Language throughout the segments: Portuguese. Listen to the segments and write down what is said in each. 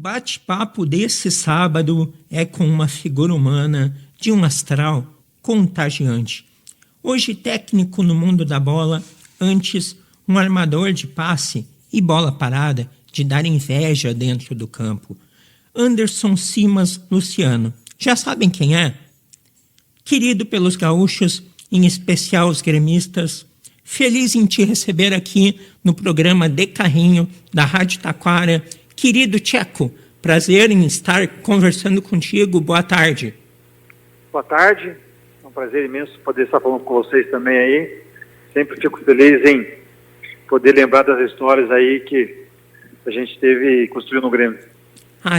bate-papo desse sábado é com uma figura humana de um astral contagiante. Hoje técnico no mundo da bola, antes um armador de passe e bola parada de dar inveja dentro do campo. Anderson Simas Luciano. Já sabem quem é? Querido pelos gaúchos, em especial os gremistas, feliz em te receber aqui no programa De Carrinho da Rádio Taquara. Querido Tcheco, prazer em estar conversando contigo. Boa tarde. Boa tarde. É um prazer imenso poder estar falando com vocês também aí. Sempre fico feliz em poder lembrar das histórias aí que a gente teve e construiu no Grêmio.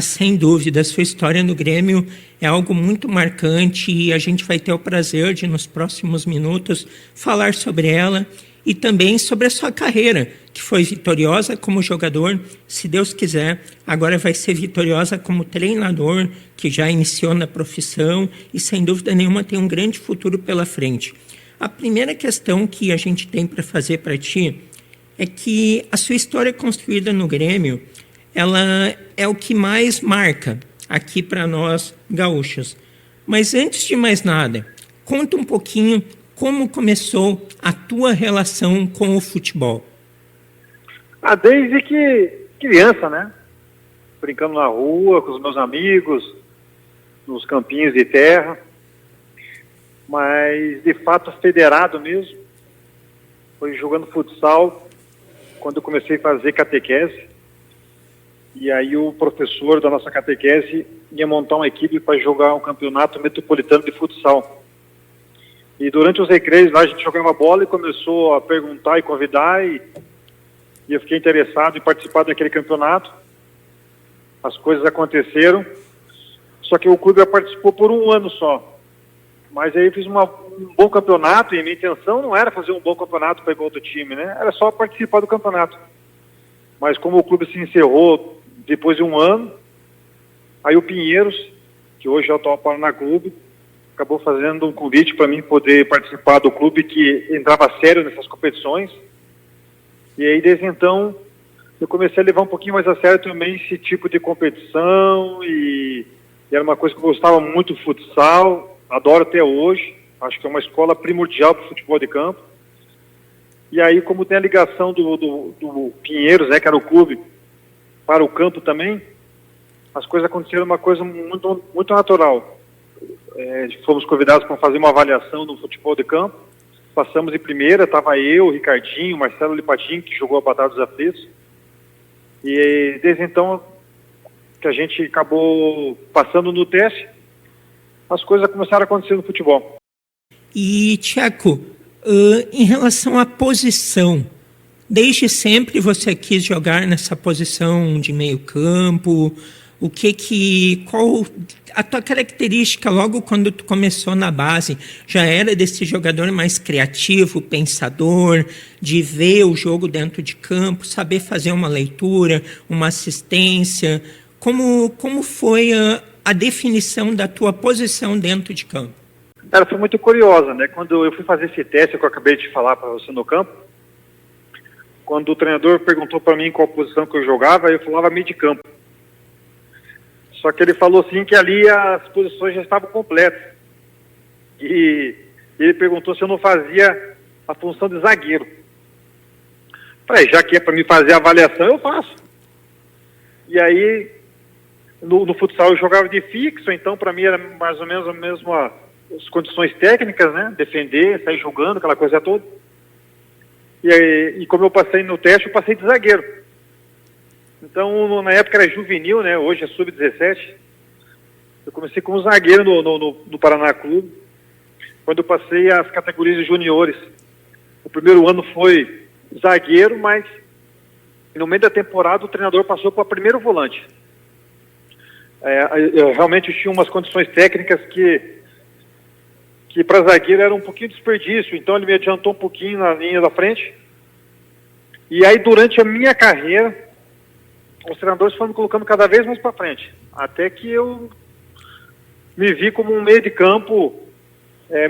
Sem dúvida, a sua história no Grêmio é algo muito marcante e a gente vai ter o prazer de, nos próximos minutos, falar sobre ela e também sobre a sua carreira, que foi vitoriosa como jogador, se Deus quiser, agora vai ser vitoriosa como treinador, que já iniciou na profissão e, sem dúvida nenhuma, tem um grande futuro pela frente. A primeira questão que a gente tem para fazer para ti é que a sua história construída no Grêmio, ela é o que mais marca aqui para nós gaúchos. Mas antes de mais nada, conta um pouquinho como começou a tua relação com o futebol. Desde que criança, né? Brincando na rua, com os meus amigos, nos campinhos de terra. Mas, de fato, federado mesmo. Foi jogando futsal, quando eu comecei a fazer catequese. E aí o professor da nossa catequese ia montar uma equipe para jogar um campeonato metropolitano de futsal. E durante os recreios lá a gente jogava bola e começou a perguntar e convidar e eu fiquei interessado em participar daquele campeonato. As coisas aconteceram, só que o clube participou por um ano só. Mas aí eu fiz um bom campeonato e minha intenção não era fazer um bom campeonato para ir para outro time, né? Era só participar do campeonato. Mas como o clube se encerrou depois de um ano, aí o Pinheiros, que hoje é o atual Paraná Clube, acabou fazendo um convite para mim poder participar do clube que entrava sério nessas competições. E aí, desde então, eu comecei a levar um pouquinho mais a sério também esse tipo de competição e era uma coisa que eu gostava muito do futsal, adoro até hoje, acho que é uma escola primordial para o futebol de campo. E aí, como tem a ligação do Pinheiros, né, que era o clube, para o campo também, as coisas aconteceram uma coisa muito, muito natural. Fomos convidados para fazer uma avaliação no futebol de campo, passamos em primeira, estava eu, o Ricardinho, o Marcelo Lipatinho, que jogou a Batalha dos Aflitos, e desde então que a gente acabou passando no teste, as coisas começaram a acontecer no futebol. E, Tcheco, em relação à posição, desde sempre você quis jogar nessa posição de meio campo? Qual a tua característica logo quando tu começou na base? Já era desse jogador mais criativo, pensador, de ver o jogo dentro de campo, saber fazer uma leitura, uma assistência? Como foi a definição da tua posição dentro de campo? Ela foi muito curiosa, né? Quando eu fui fazer esse teste que eu acabei de falar para você no campo, quando o treinador perguntou para mim qual posição que eu jogava, eu falava meio de campo. Só que ele falou assim que ali as posições já estavam completas. E ele perguntou se eu não fazia a função de zagueiro. Falei, já que é para me fazer a avaliação, eu faço. E aí, no futsal eu jogava de fixo, então para mim era mais ou menos a mesma as condições técnicas, né? Defender, sair jogando, aquela coisa toda. E como eu passei no teste, eu passei de zagueiro. Então, na época era juvenil, né? Hoje é sub-17. Eu comecei como zagueiro no Paraná Clube, quando eu passei as categorias de juniores. O primeiro ano foi zagueiro, mas no meio da temporada o treinador passou para primeiro volante. Eu realmente tinha umas condições técnicas que para zagueiro era um pouquinho desperdício, então ele me adiantou um pouquinho na linha da frente. E aí, durante a minha carreira, os treinadores foram me colocando cada vez mais para frente, até que eu me vi como um meio de campo,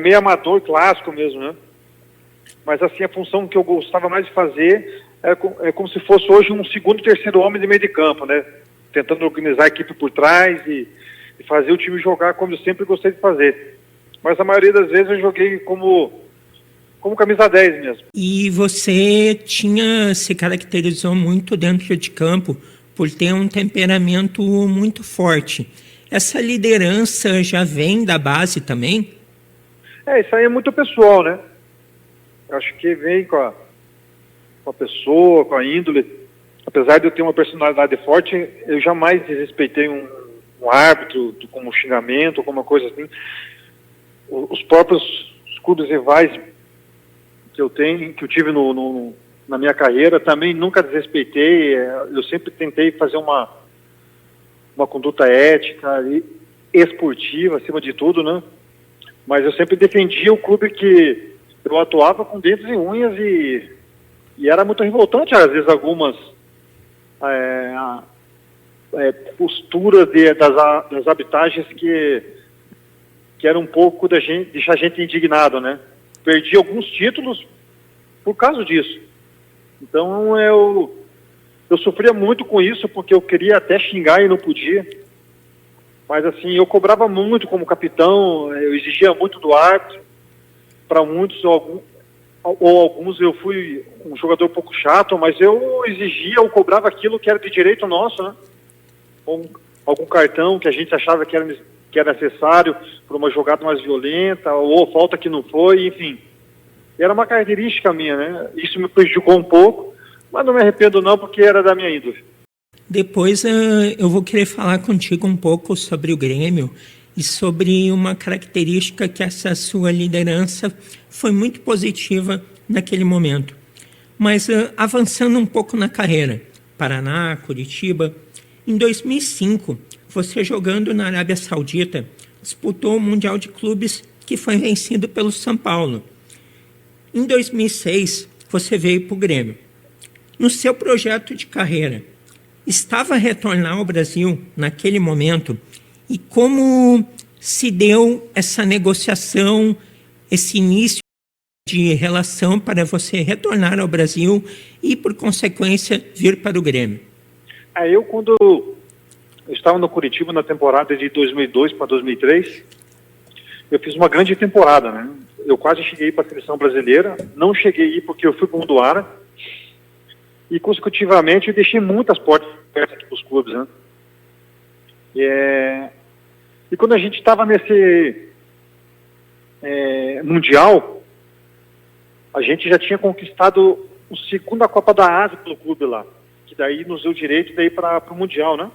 meio amador, clássico mesmo, né? Mas assim, a função que eu gostava mais de fazer é como se fosse hoje um segundo, terceiro homem de meio de campo, né? tentando organizar a equipe por trás e fazer o time jogar como eu sempre gostei de fazer. Mas a maioria das vezes eu joguei como camisa 10 mesmo. E você se caracterizou muito dentro de campo por ter um temperamento muito forte. Essa liderança já vem da base também? Isso aí é muito pessoal, né? Acho que vem com a pessoa, com a índole. Apesar de eu ter uma personalidade forte, eu jamais desrespeitei um árbitro como um xingamento, alguma coisa assim. Os próprios clubes rivais que eu tive na minha carreira, também nunca desrespeitei. Eu sempre tentei fazer uma conduta ética e esportiva, acima de tudo, né? Mas eu sempre defendia o clube que eu atuava com dentes e unhas e era muito revoltante, às vezes, algumas posturas das arbitragens que era um pouco deixar a gente indignado, né? Perdi alguns títulos por causa disso. Então eu sofria muito com isso, porque eu queria até xingar e não podia. Mas assim, eu cobrava muito como capitão, eu exigia muito do árbitro. Para muitos, ou alguns, eu fui um jogador um pouco chato, mas eu cobrava aquilo que era de direito nosso, né? Algum cartão que a gente achava que era necessário por uma jogada mais violenta, ou falta que não foi, enfim. Era uma característica minha, né? Isso me prejudicou um pouco, mas não me arrependo não, porque era da minha índole. Depois eu vou querer falar contigo um pouco sobre o Grêmio e sobre uma característica que essa sua liderança foi muito positiva naquele momento. Mas avançando um pouco na carreira, Paraná, Curitiba, em 2005, você jogando na Arábia Saudita, disputou o Mundial de Clubes que foi vencido pelo São Paulo. Em 2006, você veio para o Grêmio. No seu projeto de carreira, estava a retornar ao Brasil naquele momento? E como se deu essa negociação, esse início de relação para você retornar ao Brasil e, por consequência, vir para o Grêmio? Quando eu estava no Curitiba na temporada de 2002 para 2003, eu fiz uma grande temporada, né? Eu quase cheguei para a seleção brasileira, não cheguei a ir porque eu fui para o Munduara, e consecutivamente eu deixei muitas portas abertas aqui para os clubes, né? E quando a gente estava nesse Mundial, a gente já tinha conquistado a segunda Copa da Ásia pelo clube lá, que daí nos deu direito de ir para o Mundial, né?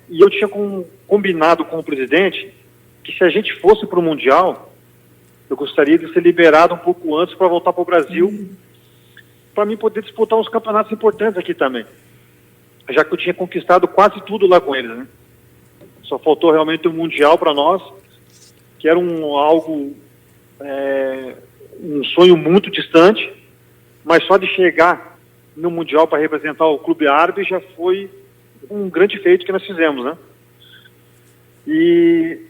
E eu tinha combinado com o presidente que se a gente fosse para o Mundial, eu gostaria de ser liberado um pouco antes para voltar para o Brasil, para mim poder disputar uns campeonatos importantes aqui também, já que eu tinha conquistado quase tudo lá com eles, né? Só faltou realmente um Mundial para nós, que era um sonho muito distante, mas só de chegar no Mundial para representar o clube árabe já foi um grande feito que nós fizemos, né? E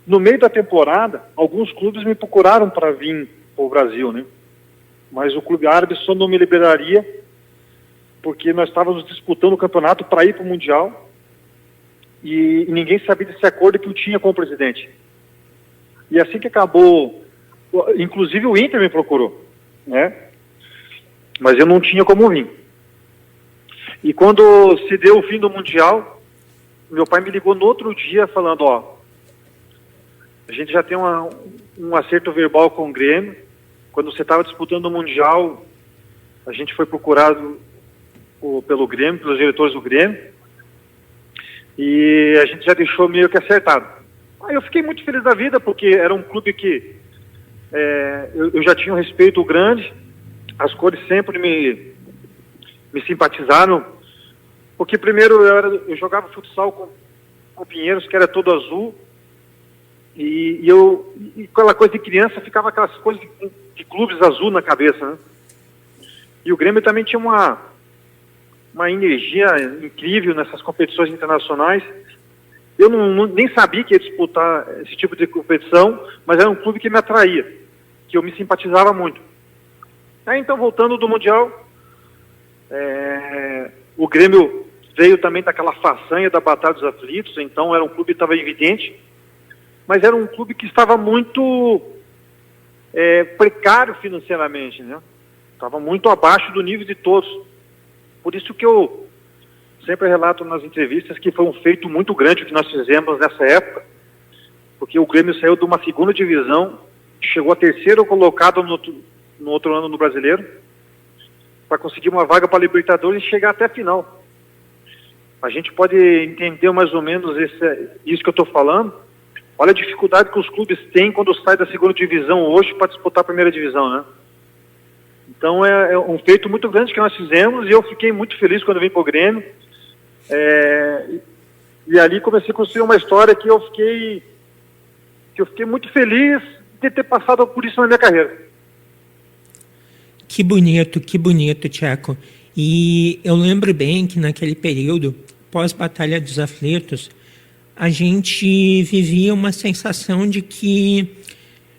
no meio da temporada, alguns clubes me procuraram para vir para o Brasil, né? Mas o clube árabe só não me liberaria porque nós estávamos disputando o campeonato para ir para o Mundial e ninguém sabia desse acordo que eu tinha com o presidente. E assim que acabou, inclusive o Inter me procurou, né? Mas eu não tinha como vir. E quando se deu o fim do Mundial, meu pai me ligou no outro dia falando, a gente já tem um acerto verbal com o Grêmio. Quando você estava disputando o Mundial, a gente foi procurado pelo Grêmio, pelos diretores do Grêmio, e a gente já deixou meio que acertado. Aí eu fiquei muito feliz da vida, porque era um clube que eu já tinha um respeito grande, as cores sempre me simpatizaram, porque primeiro eu jogava futsal com Pinheiros, que era todo azul, e aquela coisa de criança, ficava aquelas coisas de clubes azul na cabeça, né? E o Grêmio também tinha uma energia incrível nessas competições internacionais. Eu nem sabia que ia disputar esse tipo de competição, mas era um clube que me atraía, que eu me simpatizava muito. Aí então, voltando do Mundial, o Grêmio veio também daquela façanha da Batalha dos Aflitos, então era um clube que estava evidente, mas era um clube que estava muito precário financeiramente, né? Estava muito abaixo do nível de todos. Por isso que eu sempre relato nas entrevistas que foi um feito muito grande o que nós fizemos nessa época, porque o Grêmio saiu de uma segunda divisão, chegou a terceiro colocado no outro ano no Brasileiro, para conseguir uma vaga para a Libertadores e chegar até a final. A gente pode entender mais ou menos isso que eu estou falando. Olha a dificuldade que os clubes têm quando saem da segunda divisão hoje para disputar a primeira divisão, né? Então é um feito muito grande que nós fizemos e eu fiquei muito feliz quando eu vim para o Grêmio. E ali comecei a construir uma história que eu fiquei muito feliz de ter passado por isso na minha carreira. Que bonito, Tcheco. E eu lembro bem que naquele período, pós-Batalha dos Aflitos, a gente vivia uma sensação de que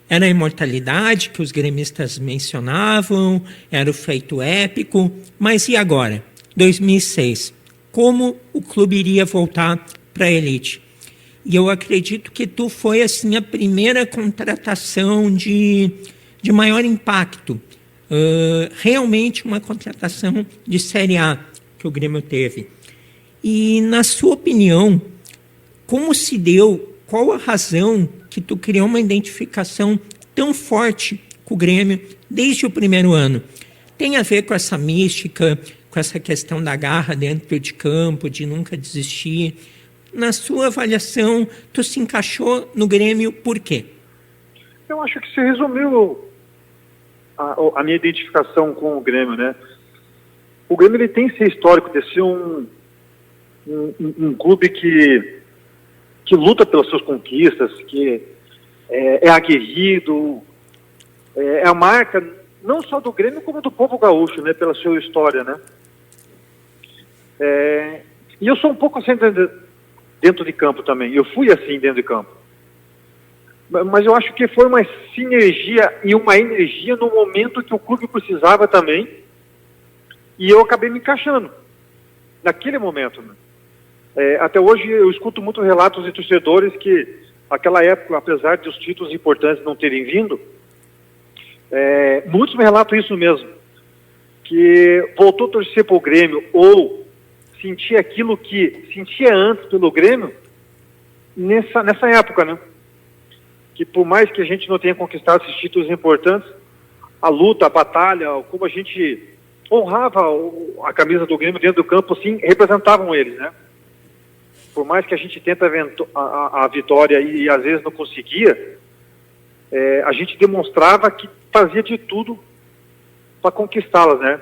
era a imortalidade que os gremistas mencionavam, era o feito épico, mas e agora? 2006, como o clube iria voltar para a elite? E eu acredito que tu foi assim a primeira contratação de maior impacto, realmente uma contratação de Série A que o Grêmio teve. E na sua opinião, como se deu, qual a razão que tu criou uma identificação tão forte com o Grêmio desde o primeiro ano? Tem a ver com essa mística, com essa questão da garra dentro de campo, de nunca desistir. Na sua avaliação, tu se encaixou no Grêmio por quê? Eu acho que se resumiu a minha identificação com o Grêmio, né? O Grêmio ele tem esse histórico de ser um clube que luta pelas suas conquistas, que é aguerrido, é a marca não só do Grêmio como do povo gaúcho, né? Pela sua história, né? E eu sou um pouco assim dentro de campo também. Eu fui assim dentro de campo. Mas eu acho que foi uma sinergia e uma energia no momento que o clube precisava também. E eu acabei me encaixando naquele momento, né? Até hoje eu escuto muitos relatos de torcedores que aquela época, apesar de os títulos importantes não terem vindo, muitos me relatam isso mesmo, que voltou a torcer para o Grêmio ou sentia aquilo que sentia antes pelo Grêmio nessa época, né? Que por mais que a gente não tenha conquistado esses títulos importantes, a luta, a batalha, como a gente honrava a camisa do Grêmio dentro do campo, assim, representavam eles, né? Por mais que a gente tenta a vitória e às vezes não conseguia, a gente demonstrava que fazia de tudo para conquistá-las, né?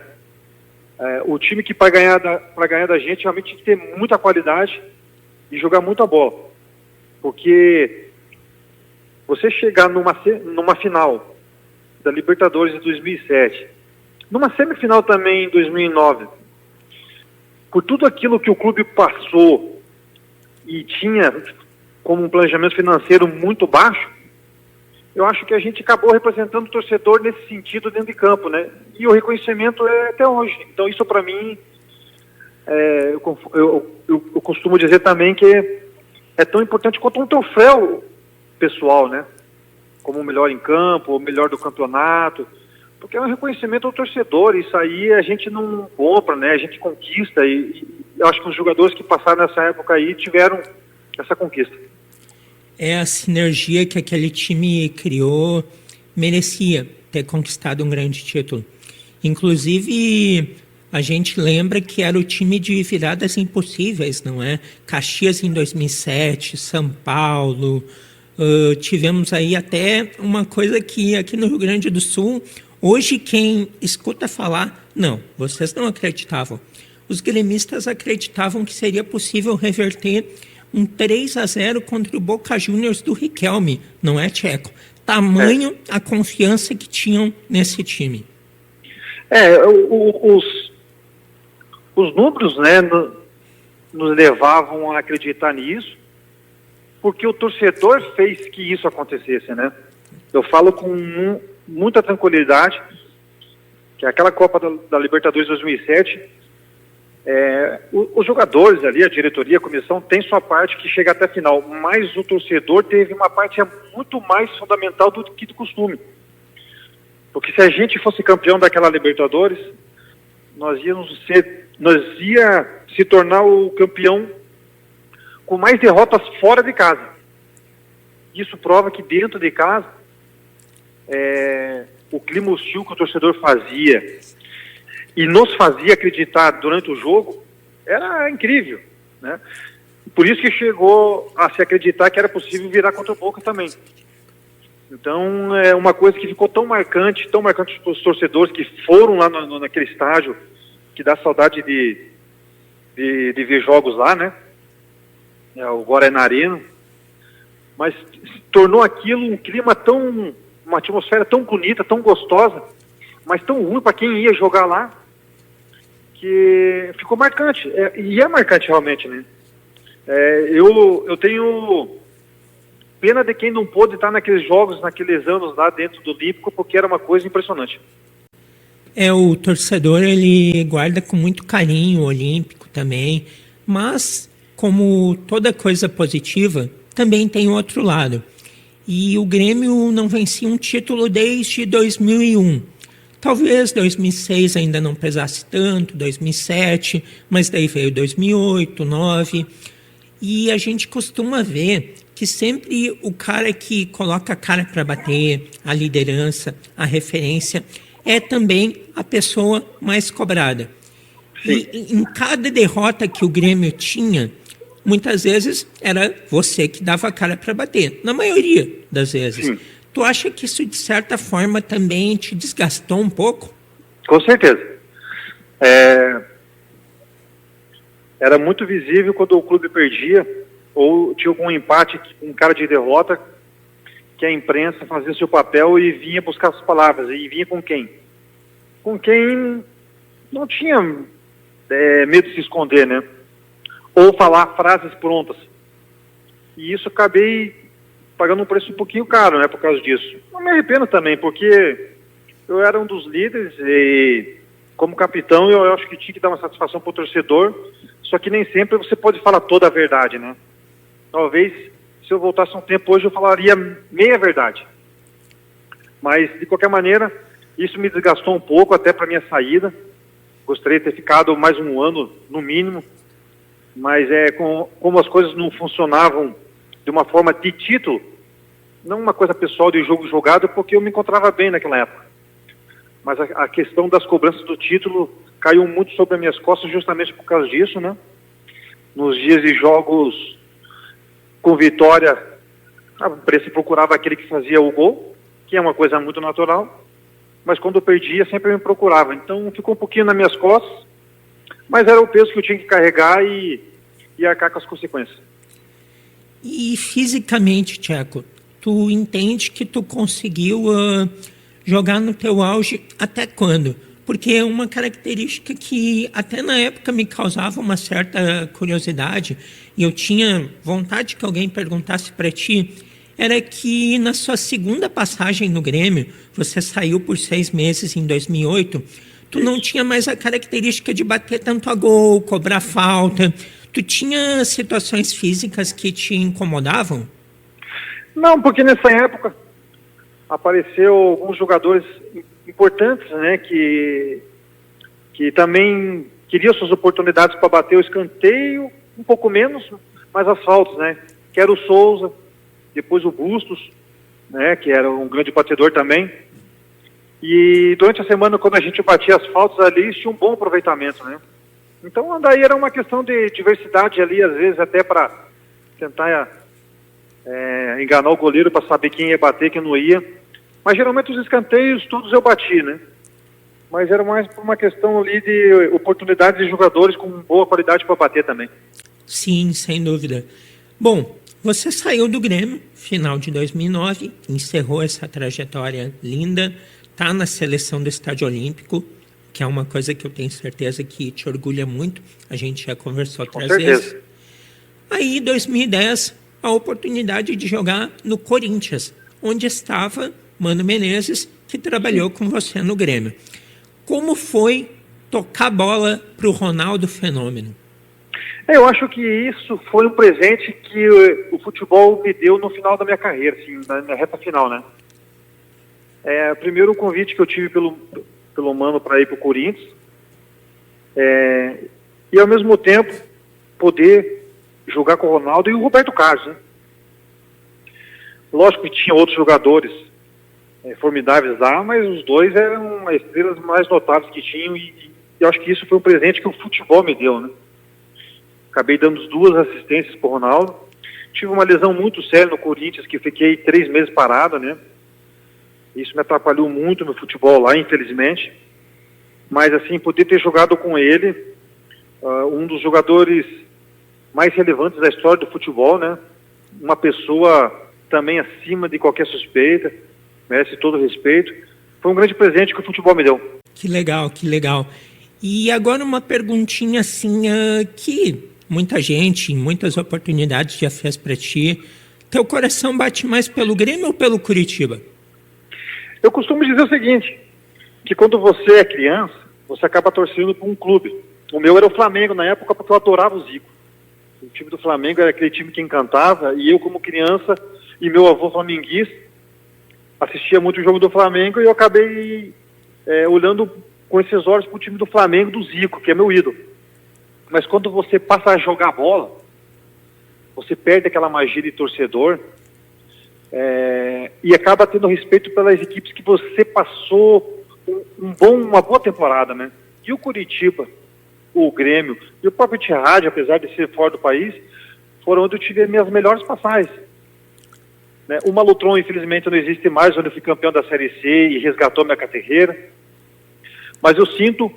O time que para ganhar da gente realmente tem que ter muita qualidade e jogar muita bola, porque você chegar numa final da Libertadores de 2007, numa semifinal também em 2009, por tudo aquilo que o clube passou e tinha como um planejamento financeiro muito baixo, eu acho que a gente acabou representando o torcedor nesse sentido dentro de campo, né? E o reconhecimento é até hoje. Então isso para mim, eu costumo dizer também que é tão importante quanto um troféu pessoal, né? Como o melhor em campo, o melhor do campeonato, porque é um reconhecimento ao torcedor. Isso aí a gente não compra, né? A gente conquista e eu acho que os jogadores que passaram nessa época aí tiveram essa conquista. A sinergia que aquele time criou merecia ter conquistado um grande título. Inclusive, a gente lembra que era o time de viradas impossíveis, não é? Caxias em 2007, São Paulo. Tivemos aí até uma coisa que aqui no Rio Grande do Sul, hoje quem escuta falar, não, vocês não acreditavam. Os gremistas acreditavam que seria possível reverter um 3-0 contra o Boca Juniors do Riquelme, não é, Tcheco? Tamanho a confiança que tinham nesse time. Os números, né, nos levavam a acreditar nisso, porque o torcedor fez que isso acontecesse, né? Eu falo com muita tranquilidade que aquela Copa da Libertadores 2007 Os jogadores ali, a diretoria, a comissão, tem sua parte que chega até a final, mas o torcedor teve uma parte muito mais fundamental do que do costume. Porque se a gente fosse campeão daquela Libertadores, nós ia se tornar o campeão com mais derrotas fora de casa. Isso prova que dentro de casa, o clima hostil que o torcedor fazia e nos fazia acreditar durante o jogo era incrível, né? Por isso que chegou a se acreditar que era possível virar contra o Boca também. Então, é uma coisa que ficou tão marcante para os torcedores que foram lá naquele estádio, que dá saudade de ver jogos lá, né? O Guaraná Arena. Mas tornou aquilo um clima uma atmosfera tão bonita, tão gostosa, mas tão ruim para quem ia jogar lá, que ficou marcante. E é marcante realmente, né? Eu tenho pena de quem não pôde estar naqueles jogos, naqueles anos lá dentro do Olímpico, porque era uma coisa impressionante. O torcedor, ele guarda com muito carinho o Olímpico também, mas como toda coisa positiva, também tem outro lado. E o Grêmio não vencia um título desde 2001. Talvez 2006 ainda não pesasse tanto, 2007, mas daí veio 2008, 2009. E a gente costuma ver que sempre o cara que coloca a cara para bater, a liderança, a referência, é também a pessoa mais cobrada. Sim. E em cada derrota que o Grêmio tinha, muitas vezes era você que dava a cara para bater, na maioria das vezes. Sim. Tu acha que isso, de certa forma, também te desgastou um pouco? Com certeza. Era muito visível quando o clube perdia, ou tinha algum empate, um cara de derrota, que a imprensa fazia seu papel e vinha buscar as palavras. E vinha com quem? Com quem não tinha medo de se esconder, né? Ou falar frases prontas. E isso acabei pagando um preço um pouquinho caro, né, por causa disso. Não me arrependo também, porque eu era um dos líderes e, como capitão, eu acho que tinha que dar uma satisfação para o torcedor, só que nem sempre você pode falar toda a verdade, né? Talvez, se eu voltasse um tempo hoje, eu falaria meia verdade. Mas, de qualquer maneira, isso me desgastou um pouco, até para minha saída. Gostaria de ter ficado mais um ano, no mínimo. Mas como as coisas não funcionavam de uma forma de título, não uma coisa pessoal de jogo jogado, porque eu me encontrava bem naquela época. Mas a questão das cobranças do título caiu muito sobre as minhas costas justamente por causa disso, né? Nos dias de jogos com vitória, a imprensa procurava aquele que fazia o gol, que é uma coisa muito natural, mas quando eu perdia sempre me procurava. Então ficou um pouquinho nas minhas costas, mas era o peso que eu tinha que carregar e arcar com as consequências. E fisicamente, Tcheco, tu entende que tu conseguiu jogar no teu auge até quando? Porque é uma característica que até na época me causava uma certa curiosidade, e eu tinha vontade que alguém perguntasse para ti, era que na sua segunda passagem no Grêmio, você saiu por 6 meses em 2008, tu não tinha mais a característica de bater tanto a gol, cobrar falta. Tu tinha situações físicas que te incomodavam? Não, porque nessa época apareceu alguns jogadores importantes, né, que também queriam suas oportunidades para bater o escanteio, um pouco menos, mas as faltas, né, que era o Souza, depois o Bustos, né, que era um grande batedor também. E durante a semana, quando a gente batia as faltas ali, tinha um bom aproveitamento, né. Então, daí era uma questão de diversidade ali, às vezes até para tentar enganar o goleiro para saber quem ia bater, quem não ia. Mas geralmente os escanteios todos eu bati, né? Mas era mais por uma questão ali de oportunidade de jogadores com boa qualidade para bater também. Sim, sem dúvida. Bom, você saiu do Grêmio, final de 2009, encerrou essa trajetória linda, está na seleção do Estádio Olímpico, que é uma coisa que eu tenho certeza que te orgulha muito. A gente já conversou outras vezes. Aí, em 2010, a oportunidade de jogar no Corinthians, onde estava Mano Menezes, que trabalhou com você no Grêmio. Como foi tocar bola para o Ronaldo Fenômeno? Eu acho que isso foi um presente que o futebol me deu no final da minha carreira, assim, na reta final, né? Primeiro o convite que eu tive pelo Mano para ir para o Corinthians, e ao mesmo tempo poder jogar com o Ronaldo e o Roberto Carlos, né? Lógico que tinha outros jogadores formidáveis lá, mas os dois eram as estrelas mais notáveis que tinham, e eu acho que isso foi um presente que o futebol me deu, né? Acabei dando 2 assistências para o Ronaldo. Tive uma lesão muito séria no Corinthians, que fiquei 3 meses parado, né? Isso me atrapalhou muito no futebol lá, infelizmente. Mas, assim, poder ter jogado com ele, um dos jogadores mais relevantes da história do futebol, né? Uma pessoa também acima de qualquer suspeita, merece todo o respeito. Foi um grande presente que o futebol me deu. Que legal, que legal. E agora uma perguntinha assim, que muita gente, em muitas oportunidades já fez para ti. Teu coração bate mais pelo Grêmio ou pelo Curitiba? Eu costumo dizer o seguinte, que quando você é criança, você acaba torcendo para um clube. O meu era o Flamengo na época, porque eu adorava o Zico. O time do Flamengo era aquele time que encantava, e eu como criança, e meu avô flamenguista, assistia muito o jogo do Flamengo, e eu acabei olhando com esses olhos para o time do Flamengo, do Zico, que é meu ídolo. Mas quando você passa a jogar bola, você perde aquela magia de torcedor, e acaba tendo respeito pelas equipes que você passou uma boa temporada, né? E o Curitiba, o Grêmio e o próprio Etihad, apesar de ser fora do país, foram onde eu tive as minhas melhores passagens, né? O Malutron, infelizmente, não existe mais, onde eu fui campeão da Série C e resgatou minha carreira. Mas eu sinto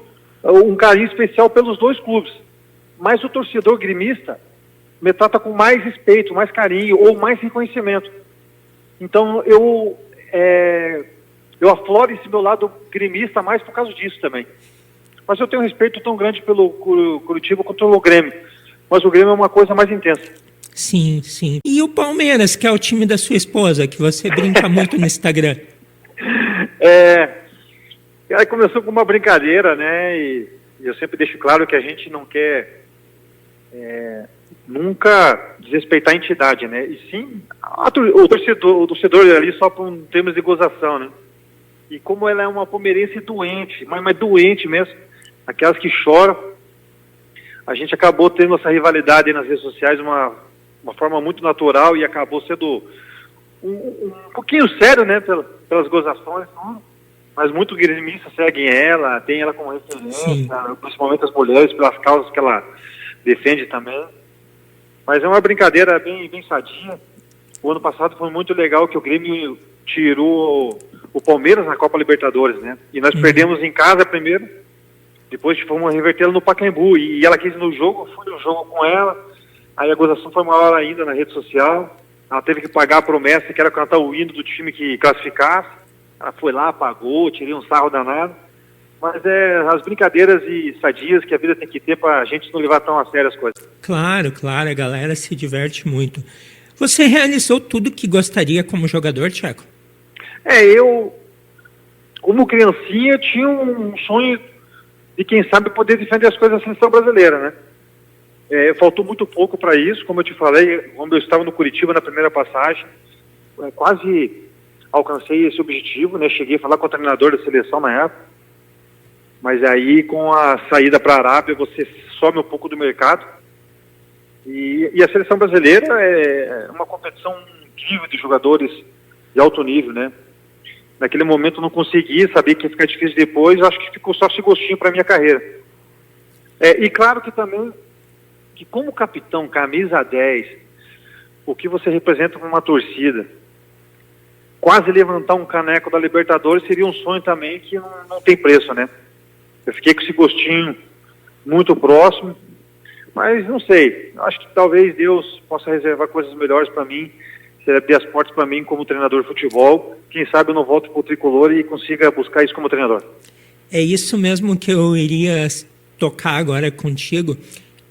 um carinho especial pelos 2 clubes. Mas o torcedor gremista me trata com mais respeito, mais carinho ou mais reconhecimento. Então eu afloro esse meu lado gremista mais por causa disso também. Mas eu tenho um respeito tão grande pelo Curitiba quanto pelo Grêmio. Mas o Grêmio é uma coisa mais intensa. Sim, sim. E o Palmeiras, que é o time da sua esposa, que você brinca muito no Instagram? Aí começou com uma brincadeira, né? E eu sempre deixo claro que a gente não quer nunca desrespeitar a entidade, né? E sim, o torcedor ali só por termos de gozação, né? E como ela é uma palmeirense doente, mas doente mesmo, aquelas que choram, a gente acabou tendo essa rivalidade aí nas redes sociais de uma forma muito natural, e acabou sendo um pouquinho sério, né? Pelas gozações, mas muito gremistas seguem ela, tem ela como referência, sim, principalmente as mulheres, pelas causas que ela defende também. Mas é uma brincadeira bem sadia. O ano passado foi muito legal que o Grêmio tirou o Palmeiras na Copa Libertadores, né? E nós perdemos em casa primeiro, depois fomos revertê-la no Pacaembu, e ela quis ir no jogo, eu fui no jogo com ela, aí a gozação foi maior ainda na rede social, ela teve que pagar a promessa que era cantar o hino do time que classificasse, ela foi lá, pagou, tirei um sarro danado, mas as brincadeiras e sadias que a vida tem que ter para a gente não levar tão a sério as coisas. Claro, a galera se diverte muito. Você realizou tudo que gostaria como jogador, Tcheco? Eu, como criancinha, tinha um sonho de, quem sabe, poder defender as coisas da seleção brasileira, né? Faltou muito pouco para isso, como eu te falei, quando eu estava no Curitiba na primeira passagem, quase alcancei esse objetivo, né? Cheguei a falar com o treinador da seleção na época, mas aí com a saída para a Arábia você some um pouco do mercado, e a seleção brasileira é uma competição incrível de jogadores de alto nível, né? Naquele momento eu não consegui, sabia que ia ficar difícil depois, eu acho que ficou só esse gostinho para a minha carreira. E claro que também, que como capitão, camisa 10, o que você representa para uma torcida, quase levantar um caneco da Libertadores seria um sonho também que não tem preço, né? Eu fiquei com esse gostinho muito próximo, mas não sei, acho que talvez Deus possa reservar coisas melhores para mim, se abrir as portas para mim como treinador de futebol. Quem sabe eu não volto para o tricolor e consiga buscar isso como treinador. É isso mesmo que eu iria tocar agora contigo,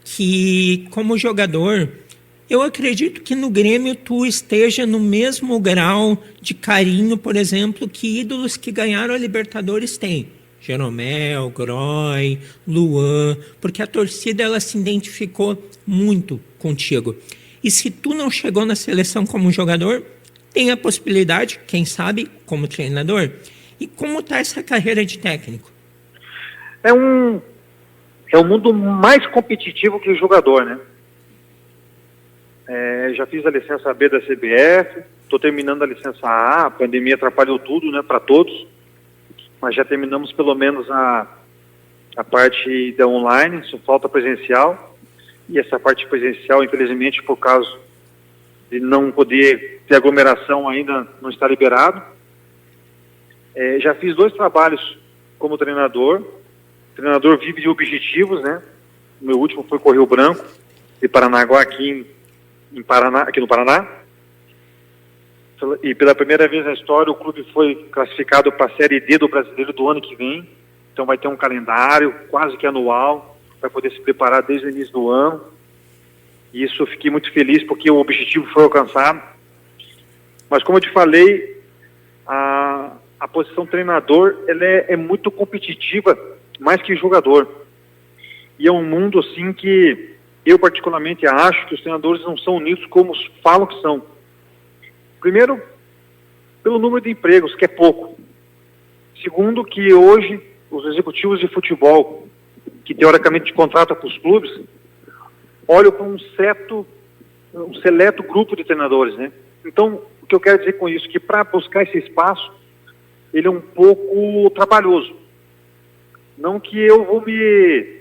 que como jogador, eu acredito que no Grêmio tu esteja no mesmo grau de carinho, por exemplo, que ídolos que ganharam a Libertadores têm. Jeromel, Groy, Luan, porque a torcida ela se identificou muito contigo. E se tu não chegou na seleção como jogador, tem a possibilidade, quem sabe, como treinador. E como está essa carreira de técnico? É um mundo mais competitivo que o jogador, né? Já fiz a licença B da CBF, estou terminando a licença A, a pandemia atrapalhou tudo, né, para todos, mas já terminamos pelo menos a parte da online, só falta presencial, e essa parte presencial, infelizmente, por causa de não poder ter aglomeração ainda não está liberado. Já fiz 2 trabalhos como treinador. O treinador vive de objetivos, né? O meu último foi com o Rio Branco, de Paranaguá, aqui no Paraná. E pela primeira vez na história, o clube foi classificado para a Série D do Brasileiro do ano que vem. Então vai ter um calendário quase que anual, vai poder se preparar desde o início do ano. E isso eu fiquei muito feliz porque o objetivo foi alcançado. Mas como eu te falei, a posição treinador ela é muito competitiva, mais que jogador. E é um mundo assim que eu particularmente acho que os treinadores não são unidos como falam que são. Primeiro, pelo número de empregos, que é pouco. Segundo, que hoje os executivos de futebol, que teoricamente contratam para os clubes, olham para um seleto grupo de treinadores, né? Então, o que eu quero dizer com isso, que para buscar esse espaço, ele é um pouco trabalhoso. Não que eu vou me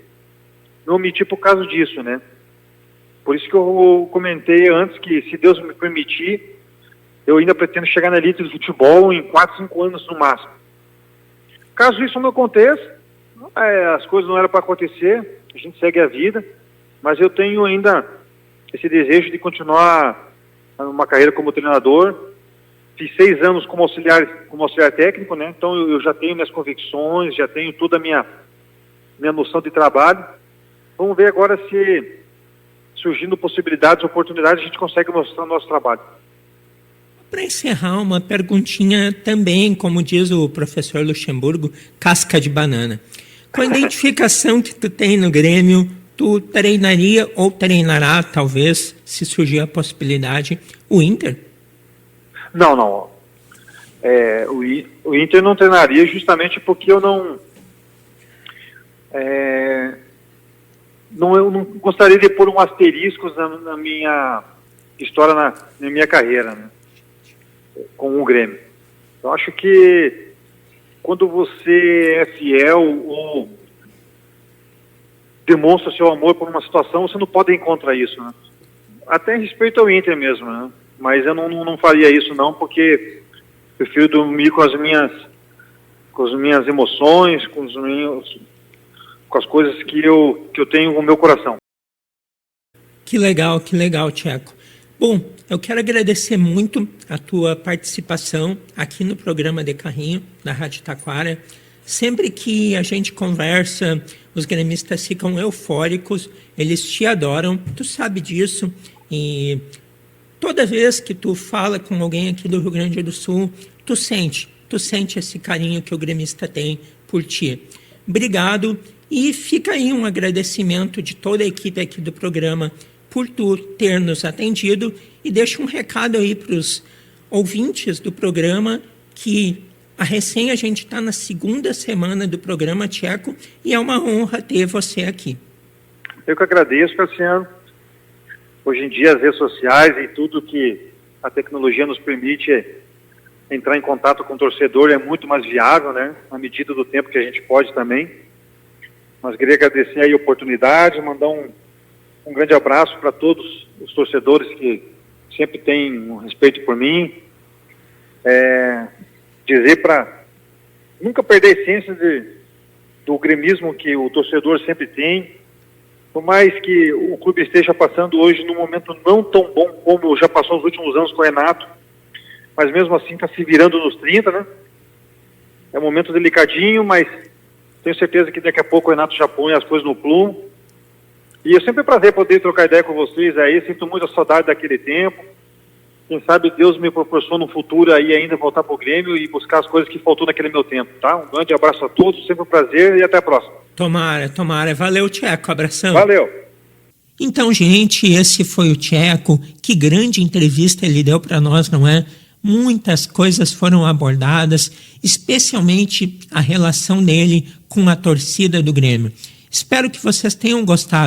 omitir por causa disso, né? Por isso que eu comentei antes que, se Deus me permitir, eu ainda pretendo chegar na elite do futebol em 4, 5 anos no máximo. Caso isso não aconteça, as coisas não eram para acontecer, a gente segue a vida, mas eu tenho ainda esse desejo de continuar uma carreira como treinador. Fiz 6 anos como auxiliar técnico, né? Então eu já tenho minhas convicções, já tenho toda a minha noção de trabalho. Vamos ver agora se, surgindo possibilidades, oportunidades, a gente consegue mostrar o nosso trabalho. Para encerrar, uma perguntinha também, como diz o professor Luxemburgo, casca de banana. Com a identificação que tu tem no Grêmio, tu treinaria ou treinará, talvez, se surgir a possibilidade, o Inter? Não. O Inter não treinaria justamente porque eu não gostaria de pôr um asterisco na minha história, na minha carreira, né, com o Grêmio. Eu acho que quando você é fiel ou demonstra seu amor por uma situação, você não pode ir contra isso, né? Até em respeito ao Inter mesmo, né? Mas eu não faria isso não, porque prefiro dormir com as minhas emoções, com as coisas que eu tenho no meu coração. Que legal, Tcheco. Bom, eu quero agradecer muito a tua participação aqui no programa De Carrinho, da Rádio Taquara. Sempre que a gente conversa, os gremistas ficam eufóricos, eles te adoram, tu sabe disso. E toda vez que tu fala com alguém aqui do Rio Grande do Sul, tu sente esse carinho que o gremista tem por ti. Obrigado, e fica aí um agradecimento de toda a equipe aqui do programa por tu ter nos atendido, e deixa um recado aí para os ouvintes do programa que a gente está na 2ª semana do programa, Tcheco, e é uma honra ter você aqui. Eu que agradeço, Cassiano. Hoje em dia as redes sociais e tudo que a tecnologia nos permite entrar em contato com o torcedor é muito mais viável, né? Na medida do tempo que a gente pode também. Mas queria agradecer aí a oportunidade, mandar um grande abraço para todos os torcedores que sempre têm um respeito por mim. Dizer para nunca perder a essência do gremismo que o torcedor sempre tem. Por mais que o clube esteja passando hoje num momento não tão bom como já passou nos últimos anos com o Renato, mas mesmo assim está se virando nos 30, né? É um momento delicadinho, mas tenho certeza que daqui a pouco o Renato já põe as coisas no plumo. E é sempre um prazer poder trocar ideia com vocês aí, sinto muita saudade daquele tempo. Quem sabe Deus me proporciona no futuro aí ainda voltar pro Grêmio e buscar as coisas que faltou naquele meu tempo, tá? Um grande abraço a todos, sempre um prazer e até a próxima. Tomara, tomara. Valeu, Tcheco. Abração. Valeu. Então, gente, esse foi o Tcheco. Que grande entrevista ele deu para nós, não é? Muitas coisas foram abordadas, especialmente a relação dele com a torcida do Grêmio. Espero que vocês tenham gostado.